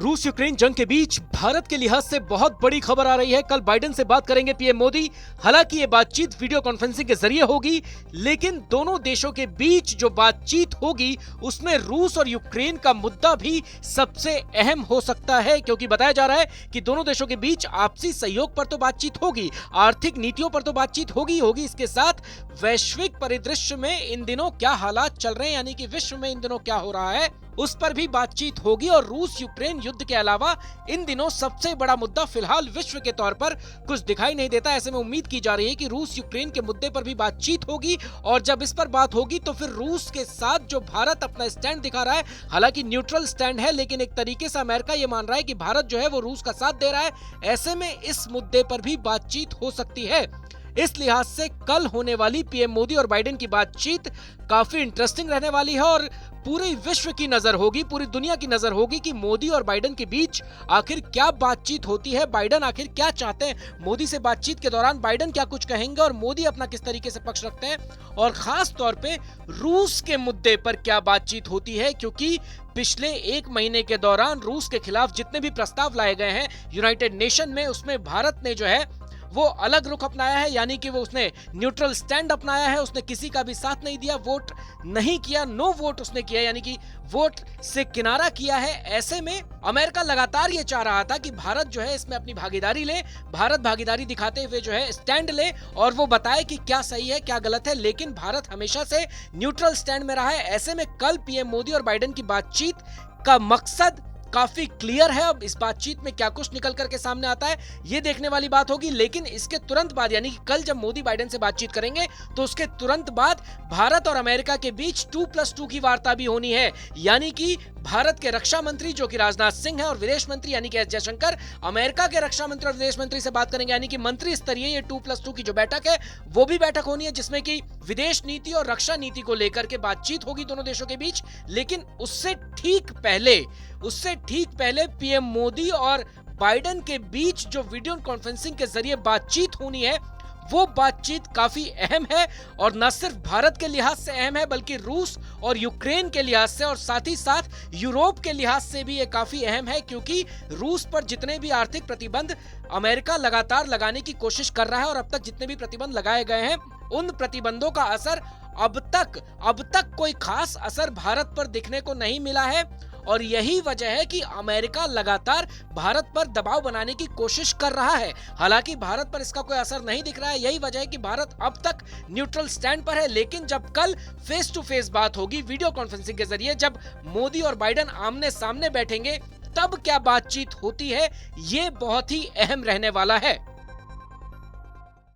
रूस यूक्रेन जंग के बीच भारत के लिहाज से बहुत बड़ी खबर आ रही है। कल बाइडेन से बात करेंगे पीएम मोदी। हालांकि ये बातचीत वीडियो कॉन्फ्रेंसिंग के जरिए होगी, लेकिन दोनों देशों के बीच जो बातचीत होगी उसमें रूस और यूक्रेन का मुद्दा भी सबसे अहम हो सकता है, क्योंकि बताया जा रहा है कि दोनों देशों के बीच आपसी सहयोग पर तो बातचीत होगी, आर्थिक नीतियों पर तो बातचीत होगी। इसके साथ वैश्विक परिदृश्य में इन दिनों क्या हालात चल रहे हैं, यानी कि विश्व में इन दिनों क्या हो रहा है, उस पर भी बातचीत होगी। और रूस यूक्रेन युद्ध के अलावा इन दिनों सबसे बड़ा मुद्दा फिलहाल विश्व के तौर पर कुछ दिखाई नहीं देता। ऐसे में उम्मीद की जा रही है कि रूस यूक्रेन के मुद्दे पर भी बातचीत होगी, और जब इस पर बात होगी तो फिर रूस के साथ जो भारत अपना स्टैंड दिखा रहा है, हालांकि न्यूट्रल स्टैंड है, लेकिन एक तरीके से अमेरिका ये मान रहा है कि भारत जो है वो रूस का साथ दे रहा है। ऐसे में इस मुद्दे पर भी बातचीत हो सकती है। इस लिहाज से कल होने वाली पीएम मोदी और बाइडेन की बातचीत काफी इंटरेस्टिंग रहने वाली है, और पूरे विश्व की नजर होगी, पूरी दुनिया की नजर होगी कि मोदी और बाइडेन के बीच आखिर क्या बातचीत होती है, बाइडेन आखिर क्या चाहते हैं, मोदी से बातचीत के दौरान बाइडेन क्या कुछ कहेंगे और मोदी अपना किस तरीके से पक्ष रखते हैं, और खास तौर पे रूस के मुद्दे पर क्या बातचीत होती है। क्योंकि पिछले एक महीने के दौरान रूस के खिलाफ जितने भी प्रस्ताव लाए गए हैं यूनाइटेड नेशन में, उसमें भारत ने जो है वो अलग रुख अपनाया है, यानी कि वो उसने न्यूट्रल स्टैंड अपनाया है, उसने किसी का भी साथ नहीं दिया, वोट नहीं किया, नो वोट उसने किया, यानी कि वोट से किनारा किया है। ऐसे में अमेरिका लगातार ये चाह रहा था कि भारत जो है इसमें अपनी भागीदारी ले, भारत भागीदारी दिखाते हुए जो है स्टैंड ले और वो बताए कि क्या सही है क्या गलत है, लेकिन भारत हमेशा से न्यूट्रल स्टैंड में रहा है। ऐसे में कल पीएम मोदी और बाइडेन की बातचीत का मकसद काफी क्लियर है। अब इस बातचीत में क्या कुछ निकल करके सामने आता है ये देखने वाली बात होगी, लेकिन इसके तुरंत बाद, यानी कि कल जब मोदी बाइडेन से बातचीत करेंगे तो उसके तुरंत बाद भारत और अमेरिका के बीच 2+2 की वार्ता भी होनी है। यानी कि भारत के रक्षा मंत्री जो कि राजनाथ सिंह है और विदेश मंत्री यानी कि एस जयशंकर अमेरिका के रक्षा मंत्री और विदेश मंत्री से बात करेंगे, यानी कि मंत्री स्तरीय ये 2+2 की जो बैठक है वो भी बैठक होनी है, जिसमें कि विदेश नीति और रक्षा नीति को लेकर के बातचीत होगी दोनों देशों के बीच। लेकिन उससे ठीक पहले पीएम मोदी और बाइडेन के बीच जो वीडियो कॉन्फ्रेंसिंग के जरिए बातचीत होनी है वो बातचीत काफी अहम है, और न सिर्फ भारत के लिहाज से अहम है बल्कि रूस और यूक्रेन के लिहाज से और साथ ही साथ यूरोप के लिहाज से भी ये काफी अहम है। क्योंकि रूस पर जितने भी आर्थिक प्रतिबंध अमेरिका लगातार लगाने की कोशिश कर रहा है, और अब तक जितने भी प्रतिबंध लगाए गए हैं उन प्रतिबंधों का असर अब तक कोई खास असर भारत पर दिखने को नहीं मिला है। और यही वजह है कि अमेरिका लगातार भारत पर दबाव बनाने की कोशिश कर रहा है। हालांकि भारत पर इसका कोई असर नहीं दिख रहा है, यही वजह है कि भारत अब तक न्यूट्रल स्टैंड पर है। लेकिन जब कल फेस टू फेस बात होगी वीडियो कॉन्फ्रेंसिंग के जरिए, जब मोदी और बाइडेन आमने सामने बैठेंगे, तब क्या बातचीत होती है ये बहुत ही अहम रहने वाला है।